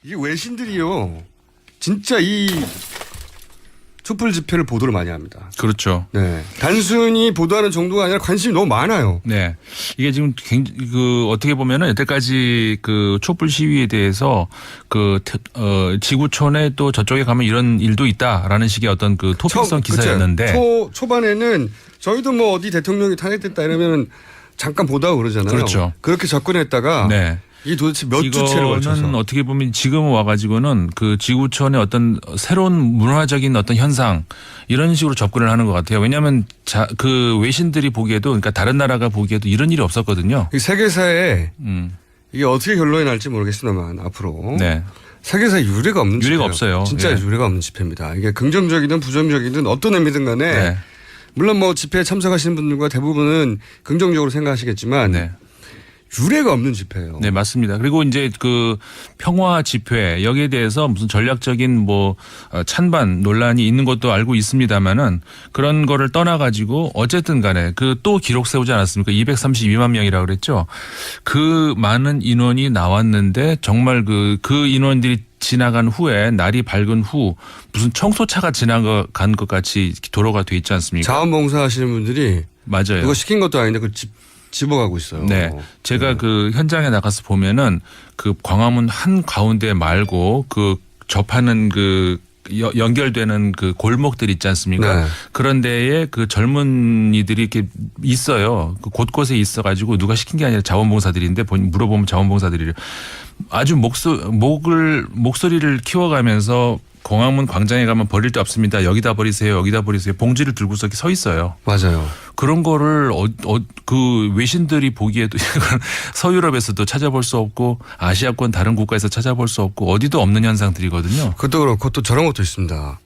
이게 외신들이요. 진짜 이 촛불 집회를 보도를 많이 합니다. 그렇죠. 네. 단순히 보도하는 정도가 아니라 관심이 너무 많아요. 네. 이게 지금 어떻게 보면은 여태까지 그 촛불 시위에 대해서 지구촌에 또 저쪽에 가면 이런 일도 있다라는 식의 어떤 그 토픽성 기사였는데. 초반에는 저희도 뭐 어디 대통령이 탄핵됐다 이러면 잠깐 보다가 그러잖아요. 그렇죠. 그렇게 접근했다가. 네. 이 도대체 몇 주체를 걸쳐서. 이거는 어떻게 보면 지금 와가지고는 그 지구촌의 어떤 새로운 문화적인 어떤 현상 이런 식으로 접근을 하는 것 같아요. 왜냐하면 그 외신들이 보기에도 그러니까 다른 나라가 보기에도 이런 일이 없었거든요. 이 세계사에 이게 어떻게 결론이 날지 모르겠습니다만 앞으로. 네. 세계사에 유례가 없는 유례가 집회예요. 없어요. 진짜 예. 유례가 없는 집회입니다. 이게 긍정적이든 부정적이든 어떤 의미든 간에 네. 물론 뭐 집회에 참석하시는 분들과 대부분은 긍정적으로 생각하시겠지만 네. 유례가 없는 집회예요. 네, 맞습니다. 그리고 이제 그 평화 집회 여기에 대해서 무슨 전략적인 뭐 찬반 논란이 있는 것도 알고 있습니다만은 그런 거를 떠나 가지고 어쨌든 간에 그 또 기록 세우지 않았습니까? 232만 명이라고 그랬죠. 그 많은 인원이 나왔는데 정말 그 인원들이 지나간 후에 날이 밝은 후 무슨 청소차가 지나간 것 같이 도로가 돼 있지 않습니까? 자원봉사 하시는 분들이 맞아요. 누가 시킨 것도 아닌데 그 집어가고 있어요. 네. 제가 그 현장에 나가서 보면은 그 광화문 한 가운데 말고 그 접하는 그 연결되는 그 골목들 있지 않습니까? 네. 그런 데에 그 젊은이들이 이렇게 있어요. 그 곳곳에 있어 가지고 누가 시킨 게 아니라 자원봉사들인데 물어보면 자원봉사들이 아주 목소리를 키워가면서 광화문 광장에 가면 버릴 데 없습니다. 여기다 버리세요. 여기다 버리세요. 봉지를 들고서 이렇게 서 있어요. 맞아요. 그런 거를 그 외신들이 보기에도 서유럽에서도 찾아볼 수 없고 아시아권 다른 국가에서 찾아볼 수 없고 어디도 없는 현상들이거든요. 그것도 그렇고 또 저런 것도 있습니다.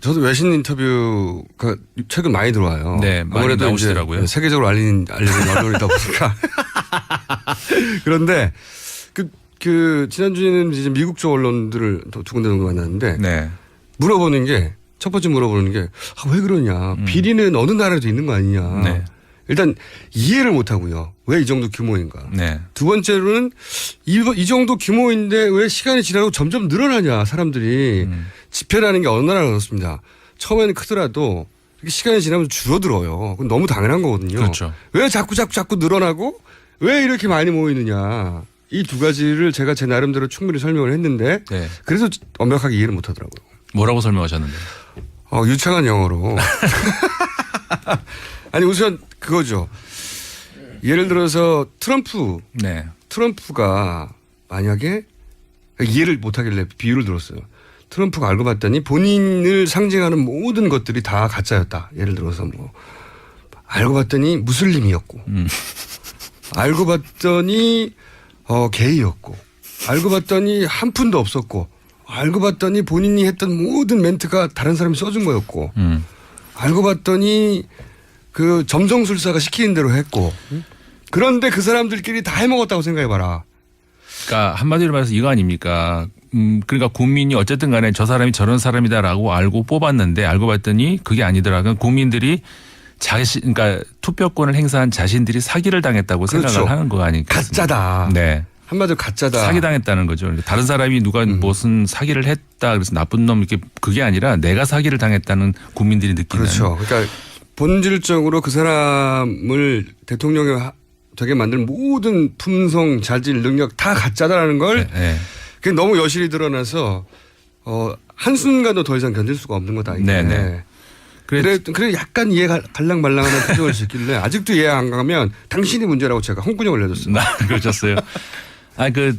저도 외신 인터뷰가 최근 많이 들어와요. 네, 아무래도 나오시더라고요. 이제 세계적으로 알리는 언론이다 보니까. 그런데 지난주에는 이제 미국 쪽 언론들을 또 두 군데 정도 만났는데 네. 물어보는 게 첫 번째 물어보는 게 왜 그러냐. 비리는 어느 나라에도 있는 거 아니냐. 네. 일단 이해를 못 하고요. 왜 이 정도 규모인가. 네. 두 번째로는 이 정도 규모인데 왜 시간이 지나고 점점 늘어나냐 사람들이. 집회라는 게 어느 나라가 그렇습니다. 처음에는 크더라도 시간이 지나면 줄어들어요. 그건 너무 당연한 거거든요. 그렇죠. 왜 자꾸 늘어나고 왜 이렇게 많이 모이느냐. 이 두 가지를 제가 제 나름대로 충분히 설명을 했는데 네. 그래서 완벽하게 이해를 못 하더라고요. 뭐라고 설명하셨는데? 유창한 영어로. 아니 우선 그거죠. 예를 들어서 트럼프가 만약에 이해를 못 하길래 비유를 들었어요. 트럼프가 알고 봤더니 본인을 상징하는 모든 것들이 다 가짜였다. 예를 들어서 뭐 알고 봤더니 무슬림이었고 알고 봤더니 게이였고 알고 봤더니 한 푼도 없었고 알고 봤더니 본인이 했던 모든 멘트가 다른 사람이 써준 거였고 알고 봤더니 그 점성술사가 시키는 대로 했고 그런데 그 사람들끼리 다 해먹었다고 생각해봐라. 그러니까 한마디로 말해서 이거 아닙니까? 그러니까 국민이 어쨌든 간에 저 사람이 저런 사람이다라고 알고 뽑았는데 알고 봤더니 그게 아니더라고요. 국민들이 그러니까 투표권을 행사한 자신들이 사기를 당했다고 그렇죠. 생각을 하는 거 아니겠습니까? 가짜다. 네. 한마디로 가짜다. 사기당했다는 거죠. 다른 사람이 누가 무슨 사기를 했다 그래서 나쁜 놈 이렇게 그게 아니라 내가 사기를 당했다는 국민들이 느끼는. 그렇죠. 그러니까 본질적으로 그 사람을 대통령이 되게 만든 모든 품성, 자질, 능력 다 가짜다라는 걸 네. 그게 너무 여실히 드러나서 한순간도 더 이상 견딜 수가 없는 거다. 이게. 네네. 그래 약간 이해 갈랑말랑하는 표정을 짓길래 아직도 이해 안 가면 당신이 문제라고 제가 홍군형을 내줬어요. 그러셨어요.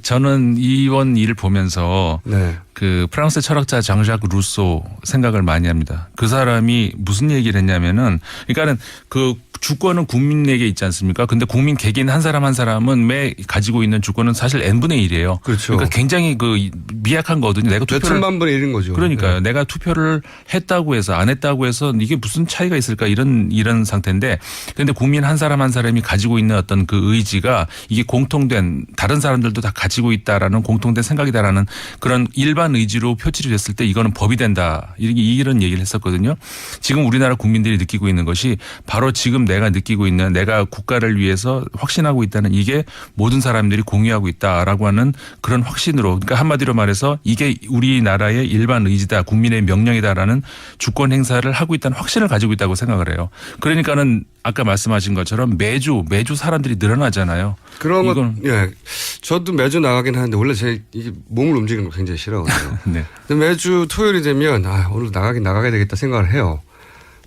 저는 이번 일을 보면서 네. 그 프랑스 철학자 장자크 루소 생각을 많이 합니다. 그 사람이 무슨 얘기를 했냐면은 그러니까는 그 주권은 국민에게 있지 않습니까? 근데 국민 개개인 한 사람 한 사람은 매 가지고 있는 주권은 사실 n분의 1이에요. 그렇죠. 그러니까 굉장히 그 미약한 거거든요. 내가 투표를 몇천만 분의 1인 거죠. 그러니까요. 네. 내가 투표를 했다고 해서 안 했다고 해서 이게 무슨 차이가 있을까 이런 상태인데 그런데 국민 한 사람 한 사람이 가지고 있는 어떤 그 의지가 이게 공통된 다른 사람들도 다 가지고 있다라는 공통된 생각이다라는 그런 일반 의지로 표출이 됐을 때 이거는 법이 된다. 이런 얘기를 했었거든요. 지금 우리나라 국민들이 느끼고 있는 것이 바로 지금 내가 느끼고 있는 내가 국가를 위해서 확신하고 있다는 이게 모든 사람들이 공유하고 있다라고 하는 그런 확신으로 그러니까 한마디로 말해서 이게 우리나라의 일반 의지다 국민의 명령이다라는 주권 행사를 하고 있다는 확신을 가지고 있다고 생각을 해요. 그러니까는 아까 말씀하신 것처럼 매주 사람들이 늘어나잖아요. 그런 건 예, 저도 매주 나가긴 하는데 원래 제 이게 몸을 움직이는 거 굉장히 싫어하거든요. 네. 근데 매주 토요일이 되면 오늘 나가야 되겠다 생각을 해요.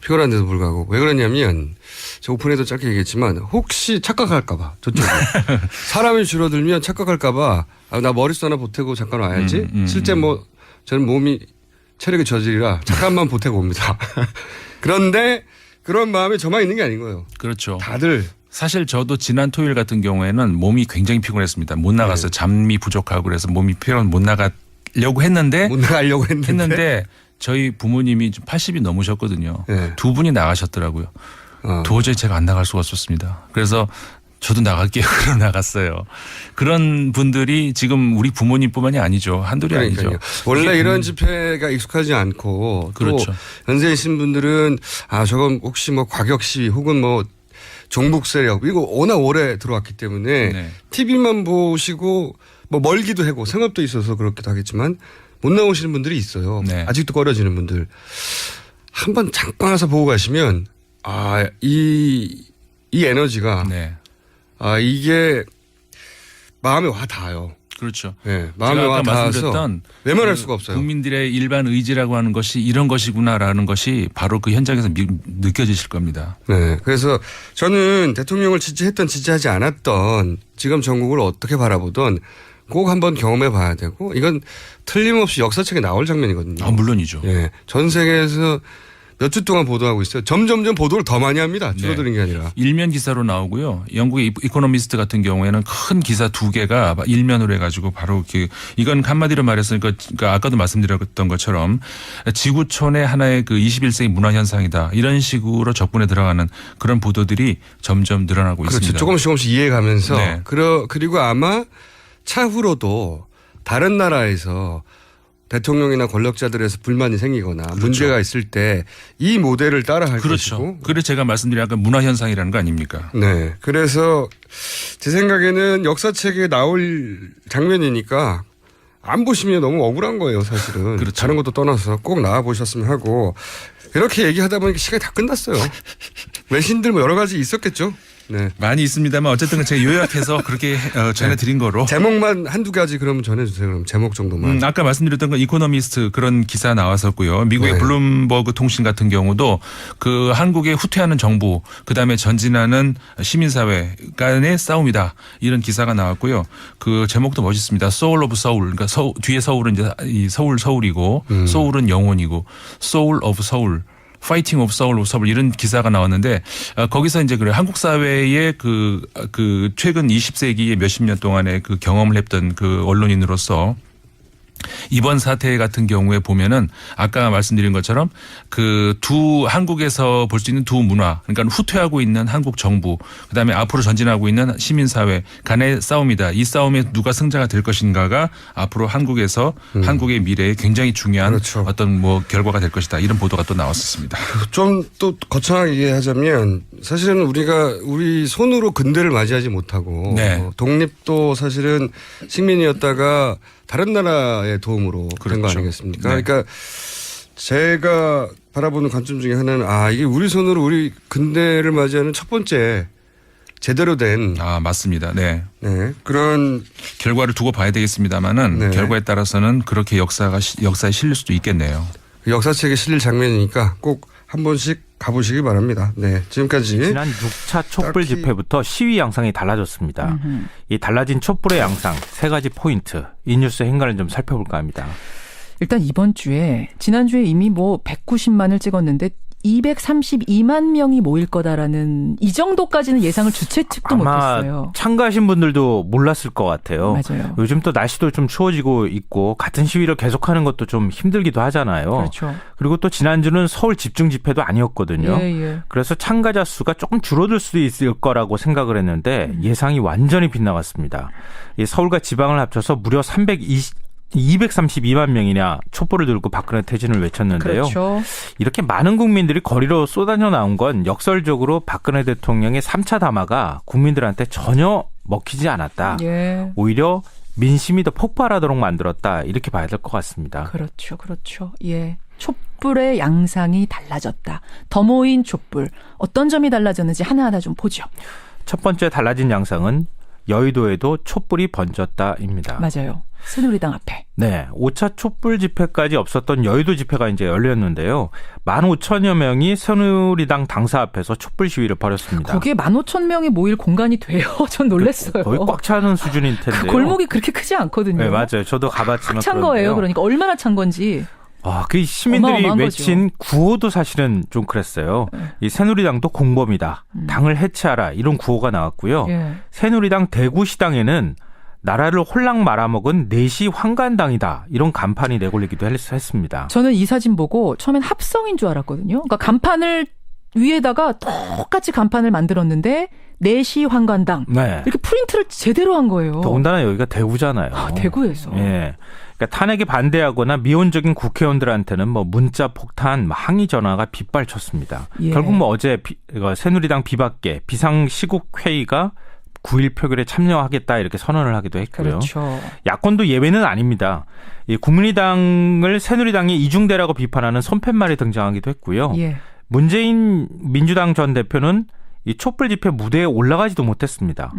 피곤한데도 불구하고 왜 그러냐면 저 오픈에도 짧게 얘기했지만 혹시 착각할까봐 저쪽이 사람이 줄어들면 착각할까봐 나 머릿수 하나 보태고 잠깐 와야지. 실제 뭐 저는 몸이 체력이 저질이라 잠깐만 보태고 옵니다. 그런데 그런 마음이 저만 있는 게 아닌 거예요. 그렇죠. 다들. 사실 저도 지난 토요일 같은 경우에는 몸이 굉장히 피곤했습니다. 못 나갔어요. 잠이 부족하고 그래서 몸이 못 나가려고 했는데 못 나가려고 했는데 저희 부모님이 80이 넘으셨거든요. 네. 두 분이 나가셨더라고요. 도저히 제가 안 나갈 수가 없었습니다. 그래서 저도 나갈게요. 그러고 나갔어요. 그런 분들이 지금 우리 부모님뿐만이 아니죠. 한둘이 아니죠. 원래 이런 집회가 익숙하지 않고 그렇죠. 또 연세이신 분들은 저건 혹시 뭐 과격 시위 혹은 뭐 종북 세력 이거 워낙 오래 들어왔기 때문에 네. TV만 보시고 뭐 멀기도 하고 생업도 있어서 그렇기도 하겠지만 못 나오시는 분들이 있어요. 네. 아직도 꺼려지는 분들. 한번 잠깐 와서 보고 가시면 이 에너지가 네. 이게 마음에 와 닿아요. 그렇죠. 네, 마음에 제가 와 아까 닿아서 말씀드렸던 외면할 수가 없어요. 국민들의 일반 의지라고 하는 것이 이런 것이구나라는 것이 바로 그 현장에서 느껴지실 겁니다. 네. 그래서 저는 대통령을 지지했던 지지하지 않았던 지금 전국을 어떻게 바라보던 꼭 한번 경험해 봐야 되고 이건 틀림없이 역사책에 나올 장면이거든요. 물론이죠. 예. 전 세계에서 몇 주 동안 보도하고 있어요. 점점점 보도를 더 많이 합니다. 줄어드는 게 아니라. 일면 기사로 나오고요. 영국의 이코노미스트 같은 경우에는 큰 기사 2개가 일면으로 해가지고 바로 이건 한마디로 말해서 그러니까 아까도 말씀드렸던 것처럼 지구촌의 하나의 그 21세기 문화 현상이다. 이런 식으로 적분에 들어가는 그런 보도들이 점점 늘어나고 그렇죠. 있습니다. 조금씩 이해가면서 네. 그리고 아마 차후로도 다른 나라에서 대통령이나 권력자들에서 불만이 생기거나 그렇죠. 문제가 있을 때 이 모델을 따라할 그렇죠. 것이고. 그래서 제가 말씀드린 아까 문화 현상이라는 거 아닙니까? 네. 그래서 제 생각에는 역사책에 나올 장면이니까 안 보시면 너무 억울한 거예요, 사실은. 그렇죠. 다른 것도 떠나서 꼭 나와 보셨으면 하고 이렇게 얘기하다 보니까 시간이 다 끝났어요. 외신들 뭐 여러 가지 있었겠죠. 네. 많이 있습니다만 어쨌든 제가 요약해서 그렇게 전해드린 거로. 제목만 한두 가지 그러면 전해주세요. 그럼 제목 정도만. 아까 말씀드렸던 건 이코노미스트 그런 기사 나왔었고요. 미국의 네. 블룸버그 통신 같은 경우도 그 한국의 후퇴하는 정부 그다음에 전진하는 시민사회 간의 싸움이다. 이런 기사가 나왔고요. 그 제목도 멋있습니다. Soul of Seoul. 그러니까 뒤에 서울은 이제 이 서울이고 소울은 영혼이고 Soul of Seoul. 파이팅 오브 서울 오브 서울 이런 기사가 나왔는데 거기서 이제 그래 한국 사회의 그 최근 20세기의 몇십 년 동안의 그 경험을 했던 그 언론인으로서 이번 사태 같은 경우에 보면은 아까 말씀드린 것처럼 그 한국에서 볼 수 있는 두 문화 그러니까 후퇴하고 있는 한국 정부 그다음에 앞으로 전진하고 있는 시민사회 간의 싸움이다. 이 싸움에 누가 승자가 될 것인가가 앞으로 한국에서 한국의 미래에 굉장히 중요한 그렇죠. 어떤 뭐 결과가 될 것이다. 이런 보도가 또 나왔었습니다. 좀 또 거창하게 얘기하자면 사실은 우리 손으로 근대를 맞이하지 못하고 네. 독립도 사실은 식민이었다가 다른 나라의 도움으로 된 거 그렇죠. 아니겠습니까? 네. 그러니까 제가 바라보는 관점 중에 하나는 이게 우리 손으로 우리 근대를 맞이하는 첫 번째 제대로 된 맞습니다. 네. 네, 그런 결과를 두고 봐야 되겠습니다만은 네. 결과에 따라서는 그렇게 역사에 실릴 수도 있겠네요. 역사책에 실릴 장면이니까 꼭 한 번씩 가보시기 바랍니다. 네, 지금까지 지난 6차 촛불 집회부터 시위 양상이 달라졌습니다. 이 달라진 촛불의 양상 3가지 포인트 이 뉴스 행간을 좀 살펴볼까 합니다. 일단 이번 주에 지난주에 이미 190만을 찍었는데 232만 명이 모일 거다라는 이 정도까지는 예상을 주최 측도 아마 못했어요. 참가하신 분들도 몰랐을 것 같아요. 맞아요. 요즘 또 날씨도 좀 추워지고 있고 같은 시위를 계속하는 것도 좀 힘들기도 하잖아요. 그렇죠. 그리고 또 지난주는 서울 집중 집회도 아니었거든요. 예. 그래서 참가자 수가 조금 줄어들 수도 있을 거라고 생각을 했는데 예상이 완전히 빗나갔습니다. 이 서울과 지방을 합쳐서 무려 232만 명이나 촛불을 들고 박근혜 퇴진을 외쳤는데요. 그렇죠. 이렇게 많은 국민들이 거리로 쏟아져 나온 건 역설적으로 박근혜 대통령의 3차 담화가 국민들한테 전혀 먹히지 않았다. 예. 오히려 민심이 더 폭발하도록 만들었다. 이렇게 봐야 될 것 같습니다. 그렇죠. 그렇죠. 예. 촛불의 양상이 달라졌다. 더 모인 촛불. 어떤 점이 달라졌는지 하나하나 좀 보죠. 첫 번째 달라진 양상은 여의도에도 촛불이 번졌다입니다. 맞아요. 새누리당 앞에. 네, 5차 촛불 집회까지 없었던 여의도 집회가 이제 열렸는데요. 15,000여 명이 새누리당 당사 앞에서 촛불 시위를 벌였습니다. 거기에 15,000명이 모일 공간이 돼요. 전 놀랐어요. 거의 꽉 차는 수준일 텐데요. 그 골목이 그렇게 크지 않거든요. 네, 맞아요. 저도 가봤지만 꽉 찬 그런데요. 거예요. 그러니까 얼마나 찬 건지. 그 시민들이 어마어마한 외친 구호도 사실은 좀 그랬어요. 이 새누리당도 공범이다. 당을 해체하라. 이런 구호가 나왔고요. 예. 새누리당 대구시당에는 나라를 홀랑 말아먹은 내시 황간당이다. 이런 간판이 내걸리기도 했습니다. 저는 이 사진 보고 처음엔 합성인 줄 알았거든요. 그러니까 간판을 위에다가 똑같이 간판을 만들었는데 내시 황간당. 네. 이렇게 프린트를 제대로 한 거예요. 더군다나 여기가 대구잖아요. 대구에서. 예. 그러니까 탄핵에 반대하거나 미온적인 국회의원들한테는 뭐 문자 폭탄, 항의 전화가 빗발쳤습니다. 예. 결국 뭐 어제 새누리당 비박계 비상시국회의가 9일 표결에 참여하겠다 이렇게 선언을 하기도 했고요. 그렇죠. 야권도 예외는 아닙니다. 이 국민의당을 새누리당이 이중대라고 비판하는 손팻말이 등장하기도 했고요. 예. 문재인 민주당 전 대표는 이 촛불 집회 무대에 올라가지도 못했습니다.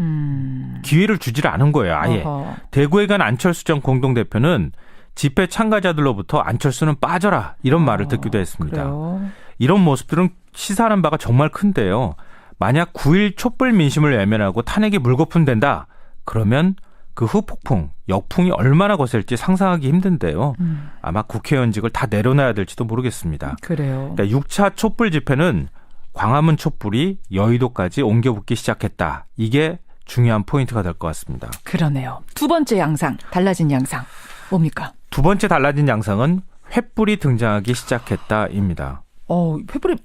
기회를 주지를 않은 거예요. 아예. 어허. 대구에 간 안철수 전 공동대표는 집회 참가자들로부터 안철수는 빠져라 이런 말을 듣기도 했습니다. 그래요. 이런 모습들은 시사하는 바가 정말 큰데요. 만약 9일 촛불 민심을 외면하고 탄핵이 물거품된다. 그러면 그 후 폭풍, 역풍이 얼마나 거셀지 상상하기 힘든데요. 아마 국회의원직을 다 내려놔야 될지도 모르겠습니다. 그래요. 그러니까 6차 촛불 집회는 광화문 촛불이 여의도까지 옮겨붙기 시작했다. 이게 중요한 포인트가 될 것 같습니다. 그러네요. 두 번째 양상, 달라진 양상. 뭡니까? 두 번째 달라진 양상은 횃불이 등장하기 시작했다입니다. 횃불이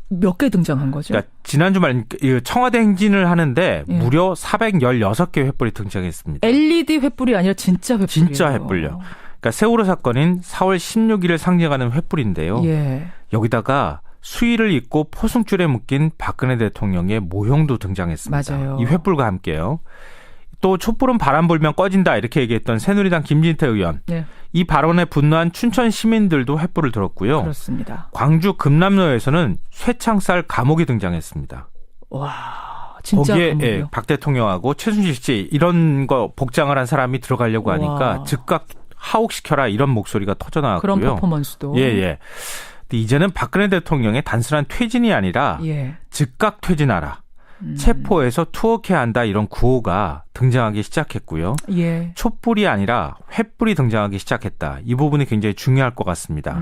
몇 개 등장한 거죠? 그러니까 지난주 말 청와대 행진을 하는데 예. 무려 416개 횃불이 등장했습니다. LED 횃불이 아니라 진짜 횃불이에요. 진짜 횃불요. 그러니까 세월호 사건인 4월 16일을 상징하는 횃불인데요. 예. 여기다가 수의를 입고 포승줄에 묶인 박근혜 대통령의 모형도 등장했습니다. 맞아요. 이 횃불과 함께요. 또 촛불은 바람 불면 꺼진다 이렇게 얘기했던 새누리당 김진태 의원. 네. 이 발언에 분노한 춘천 시민들도 횃불을 들었고요. 그렇습니다. 광주 금남로에서는 쇠창살 감옥이 등장했습니다. 와, 진짜 거기에 감옥이요? 박 대통령하고 최순실 씨 이런 거 복장을 한 사람이 들어가려고 하니까 와. 즉각 하옥시켜라 이런 목소리가 터져나왔고요. 그런 퍼포먼스도. 예. 근데 이제는 박근혜 대통령의 단순한 퇴진이 아니라 예. 즉각 퇴진하라. 체포해서 투옥해야 한다 이런 구호가 등장하기 시작했고요. 예. 촛불이 아니라 횃불이 등장하기 시작했다. 이 부분이 굉장히 중요할 것 같습니다.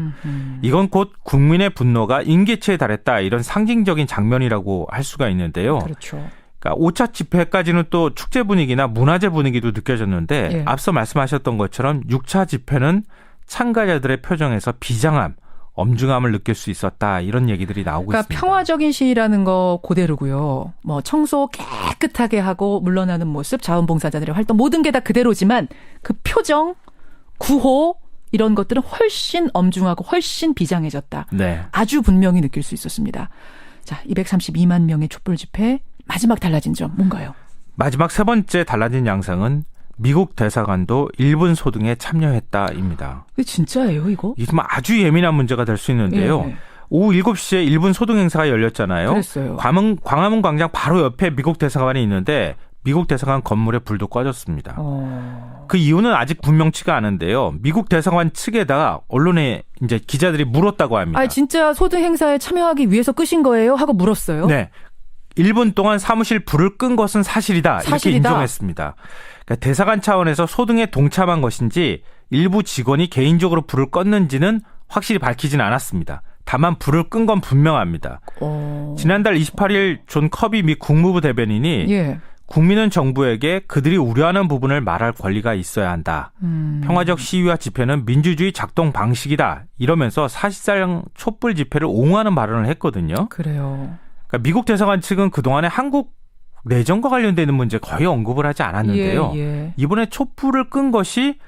이건 곧 국민의 분노가 임계치에 달했다. 이런 상징적인 장면이라고 할 수가 있는데요. 그렇죠. 그러니까 5차 집회까지는 또 축제 분위기나 문화제 분위기도 느껴졌는데 예. 앞서 말씀하셨던 것처럼 6차 집회는 참가자들의 표정에서 비장함, 엄중함을 느낄 수 있었다. 이런 얘기들이 나오고 그러니까 있습니다. 평화적인 시위라는 거 그대로고요. 뭐 청소 깨끗하게 하고 물러나는 모습, 자원봉사자들의 활동 모든 게 다 그대로지만 그 표정, 구호 이런 것들은 훨씬 엄중하고 훨씬 비장해졌다. 네. 아주 분명히 느낄 수 있었습니다. 자, 232만 명의 촛불 집회 마지막 달라진 점 뭔가요? 마지막 세 번째 달라진 양상은 미국 대사관도 일본 소등에 참여했다입니다. 이게 진짜예요, 이거? 이게 좀 아주 예민한 문제가 될 수 있는데요. 예. 오후 7시에 일본 소등 행사가 열렸잖아요. 그랬어요. 광화문 광장 바로 옆에 미국 대사관이 있는데 미국 대사관 건물에 불도 꺼졌습니다. 그 이유는 아직 분명치가 않은데요. 미국 대사관 측에다가 언론에 이제 기자들이 물었다고 합니다. 아, 진짜 소등 행사에 참여하기 위해서 끄신 거예요? 하고 물었어요. 네. 1분 동안 사무실 불을 끈 것은 사실이다. 이렇게 사실이다. 인정했습니다. 그러니까 대사관 차원에서 소등에 동참한 것인지 일부 직원이 개인적으로 불을 껐는지는 확실히 밝히진 않았습니다. 다만 불을 끈 건 분명합니다. 지난달 28일 존 커비 미 국무부 대변인이 예. 국민은 정부에게 그들이 우려하는 부분을 말할 권리가 있어야 한다. 평화적 시위와 집회는 민주주의 작동 방식이다. 이러면서 사실상 촛불 집회를 옹호하는 발언을 했거든요. 그래요. 그러니까 미국 대사관 측은 그동안에 한국 내정과 관련되는 문제 거의 언급을 하지 않았는데요. 예. 이번에 촛불을 끈 것이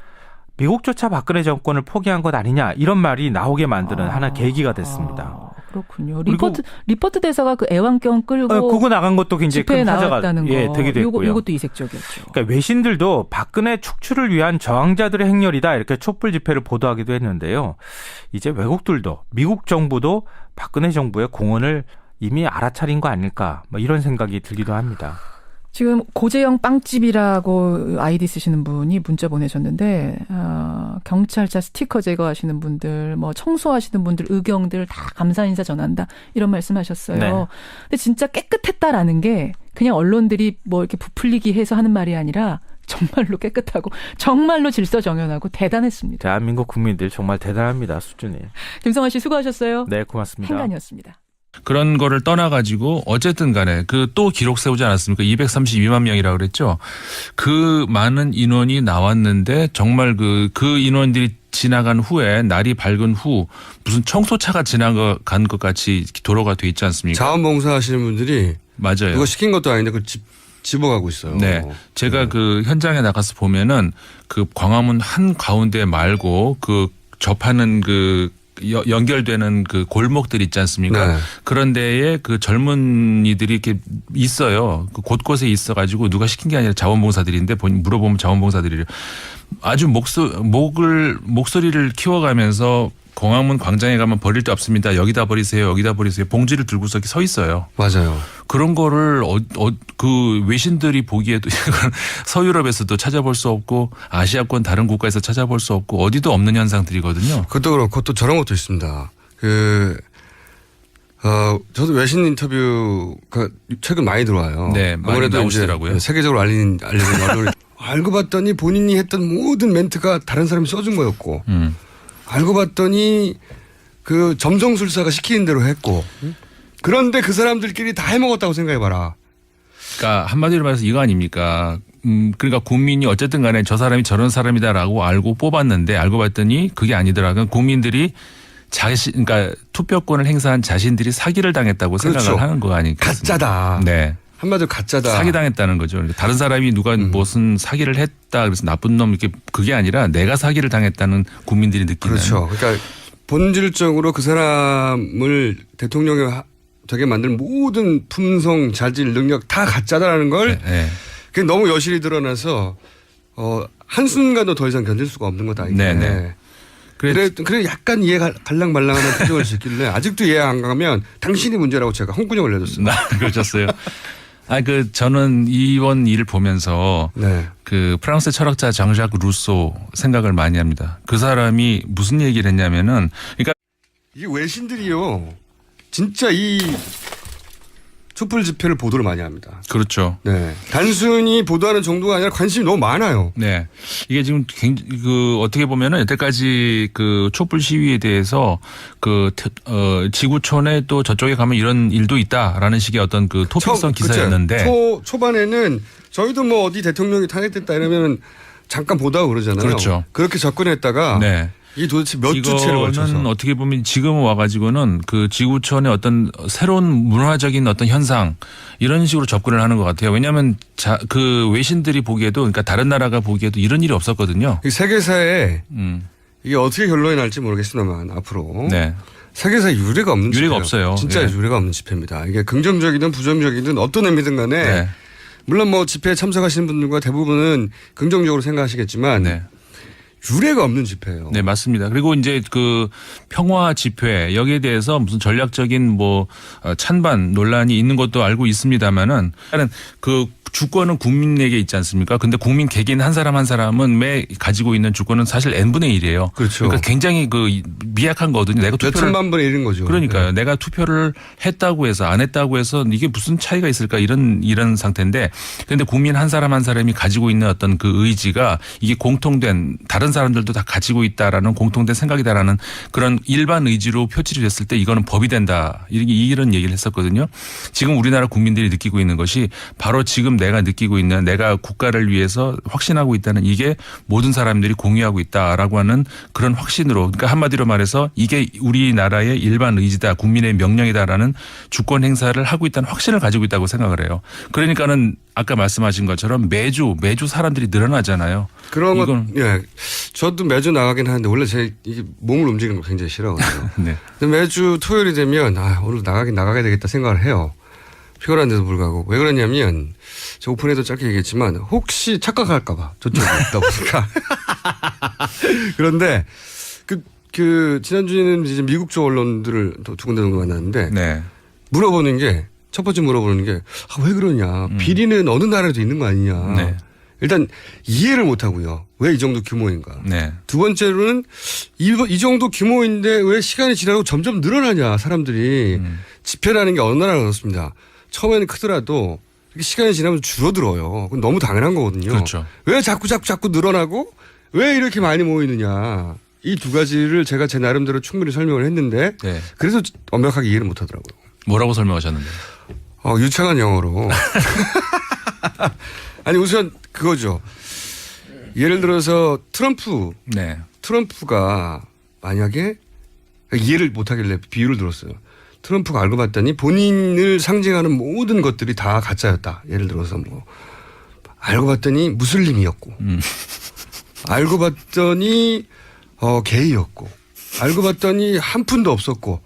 미국조차 박근혜 정권을 포기한 것 아니냐 이런 말이 나오게 만드는 하나 계기가 됐습니다. 그렇군요. 그리고 리포트 대사가 그 애완견 끌고 그거 나간 것도 굉장히 집회에 큰 화제가 나왔다는 거. 되기도 했고요. 이것도 이색적이었죠. 그러니까 외신들도 박근혜 축출을 위한 저항자들의 행렬이다 이렇게 촛불 집회를 보도하기도 했는데요. 이제 외국들도 미국 정부도 박근혜 정부의 공헌을 이미 알아차린 거 아닐까 뭐 이런 생각이 들기도 합니다. 지금 고재영 빵집이라고 아이디 쓰시는 분이 문자 보내셨는데 경찰차 스티커 제거하시는 분들, 뭐 청소하시는 분들 의경들 다 감사 인사 전한다 이런 말씀하셨어요. 네. 근데 진짜 깨끗했다라는 게 그냥 언론들이 뭐 이렇게 부풀리기 해서 하는 말이 아니라 정말로 깨끗하고 정말로 질서 정연하고 대단했습니다. 대한민국 국민들 정말 대단합니다. 수준이. 김성환 씨 수고하셨어요. 네, 고맙습니다. 행간이었습니다. 그런 거를 떠나가지고 어쨌든 간에 그 또 기록 세우지 않았습니까? 232만 명이라고 그랬죠. 그 많은 인원이 나왔는데 정말 그 인원들이 지나간 후에 날이 밝은 후 무슨 청소차가 지나간 것 같이 도로가 돼 있지 않습니까? 자원봉사 하시는 분들이 맞아요. 누가 시킨 것도 아닌데 그걸 집어가고 있어요. 네. 제가 그 현장에 나가서 보면은 그 광화문 한 가운데 말고 그 접하는 그 연결되는 그 골목들 있지 않습니까? 네. 그런 데에 그 젊은이들이 이렇게 있어요. 그 곳곳에 있어가지고 누가 시킨 게 아니라 자원봉사들인데 물어보면 자원봉사들이 아주 목소리를 키워가면서 광화문 광장에 가면 버릴 데 없습니다. 여기다 버리세요. 여기다 버리세요. 봉지를 들고서 이렇게 서 있어요. 맞아요. 그런 거를 그 외신들이 보기에도 서유럽에서도 찾아볼 수 없고 아시아권 다른 국가에서 찾아볼 수 없고 어디도 없는 현상들이거든요. 그것도 그렇고 또 저런 것도 있습니다. 저도 외신 인터뷰가 최근 많이 들어와요. 네, 많이 아무래도 나오시더라고요. 이제 세계적으로 알려진 언론이 알고 봤더니 본인이 했던 모든 멘트가 다른 사람이 써준 거였고 알고 봤더니 그 점성술사가 시키는 대로 했고 그런데 그 사람들끼리 다 해먹었다고 생각해봐라. 그러니까 한마디로 말해서 이거 아닙니까? 그러니까 국민이 어쨌든 간에 저 사람이 저런 사람이다라고 알고 뽑았는데 알고 봤더니 그게 아니더라고요. 국민들이 그러니까 투표권을 행사한 자신들이 사기를 당했다고 그렇죠. 생각을 하는 거 아니겠습니까? 가짜다. 네. 한마디로 가짜다. 사기당했다는 거죠. 그러니까 다른 사람이 누가 무슨 사기를 했다 그래서 나쁜 놈 이렇게 그게 아니라 내가 사기를 당했다는 국민들이 느끼는. 그렇죠. 그러니까 본질적으로 그 사람을 대통령이 되게 만든 모든 품성, 자질, 능력 다 가짜다라는 걸 네. 그게 너무 여실히 드러나서 한순간도 더 이상 견딜 수가 없는 거다. 이게. 네네. 그래 약간 이해 갈랑말랑하는 표정을 짓길래 아직도 이해 안 가면 당신이 문제라고 제가 홍군형을 내줬어요. 그러셨어요. 저는 이번 일을 보면서 네. 그 프랑스 철학자 장ዣ크 루소 생각을 많이 합니다. 그 사람이 무슨 얘기를 했냐면은 그러니까 이게 외신들이요. 진짜 이 촛불 집회를 보도를 많이 합니다. 그렇죠. 네. 단순히 보도하는 정도가 아니라 관심이 너무 많아요. 네. 이게 지금 어떻게 보면은 여태까지 그 촛불 시위에 대해서 지구촌에 또 저쪽에 가면 이런 일도 있다라는 식의 어떤 그 토픽성 기사였는데. 초반에는 저희도 뭐 어디 대통령이 탄핵됐다 이러면 잠깐 보다가 그러잖아요. 그렇죠. 그렇게 접근했다가. 네. 이게 도대체 몇 주체를 걸쳐서. 이거는 어떻게 보면 지금 와가지고는 그 지구촌의 어떤 새로운 문화적인 어떤 현상 이런 식으로 접근을 하는 것 같아요. 왜냐하면 그 외신들이 보기에도 그러니까 다른 나라가 보기에도 이런 일이 없었거든요. 세계사에 이게 어떻게 결론이 날지 모르겠습니다만 앞으로. 네. 세계사에 유례가 없는 유례가 집회예요. 없어요. 진짜 예. 유례가 없는 집회입니다. 이게 긍정적이든 부정적이든 어떤 의미든 간에 네. 물론 뭐 집회에 참석하시는 분들과 대부분은 긍정적으로 생각하시겠지만 네. 유례가 없는 집회예요. 네, 맞습니다. 그리고 이제 그 평화 집회 여기에 대해서 무슨 전략적인 뭐 찬반 논란이 있는 것도 알고 있습니다만은 그 주권은 국민에게 있지 않습니까? 근데 국민 개개인 한 사람 한 사람은 가지고 있는 주권은 사실 n분의 1이에요. 그렇죠. 그러니까 굉장히 그 미약한 거거든요. 내가 몇 투표를 천만 분의 1인 거죠. 그러니까요. 네. 내가 투표를 했다고 해서 안 했다고 해서 이게 무슨 차이가 있을까 이런 상태인데 그런데 국민 한 사람 한 사람이 가지고 있는 어떤 그 의지가 이게 공통된 다른 사람들도 다 가지고 있다라는 공통된 생각이다라는 그런 일반 의지로 표출이 됐을 때 이거는 법이 된다. 이런 얘기를 했었거든요. 지금 우리나라 국민들이 느끼고 있는 것이 바로 지금 내가 느끼고 있는 내가 국가를 위해서 확신하고 있다는 이게 모든 사람들이 공유하고 있다라고 하는 그런 확신으로 그러니까 한마디로 말해서 이게 우리나라의 일반 의지다 국민의 명령이다라는 주권 행사를 하고 있다는 확신을 가지고 있다고 생각을 해요. 그러니까는 아까 말씀하신 것처럼 매주 사람들이 늘어나잖아요. 그런 것, 이건 예. 저도 매주 나가긴 하는데 원래 제 이게 몸을 움직이는 거 굉장히 싫어하거든요. 네. 근데 매주 토요일이 되면 오늘 나가야 되겠다 생각을 해요. 피곤한데도 불구하고. 왜 그러냐면 저 오픈에도 짧게 얘기했지만 혹시 착각할까 봐 저쪽에 있다 보니까. 그런데 지난주에는 이제 미국 쪽 언론들을 두 군데 정도 만났는데 네. 물어보는 게 첫 번째 물어보는 게 왜 그러냐. 비리는 어느 나라에도 있는 거 아니냐. 네. 일단 이해를 못 하고요. 왜 이 정도 규모인가. 네. 두 번째로는 이 정도 규모인데 왜 시간이 지나고 점점 늘어나냐 사람들이. 집회라는 게 어느 나라가 그렇습니다. 처음에는 크더라도 시간이 지나면 줄어들어요. 그건 너무 당연한 거거든요. 그렇죠. 왜 자꾸 늘어나고 왜 이렇게 많이 모이느냐. 이 두 가지를 제가 제 나름대로 충분히 설명을 했는데 네. 그래서 완벽하게 이해를 못 하더라고요. 뭐라고 설명하셨는데? 유창한 영어로. 아니 우선 그거죠. 예를 들어서 네. 트럼프가 만약에 이해를 못하길래 비유를 들었어요. 트럼프가 알고 봤더니 본인을 상징하는 모든 것들이 다 가짜였다. 예를 들어서 뭐 알고 봤더니 무슬림이었고 알고 봤더니 게이였고 알고 봤더니 한 푼도 없었고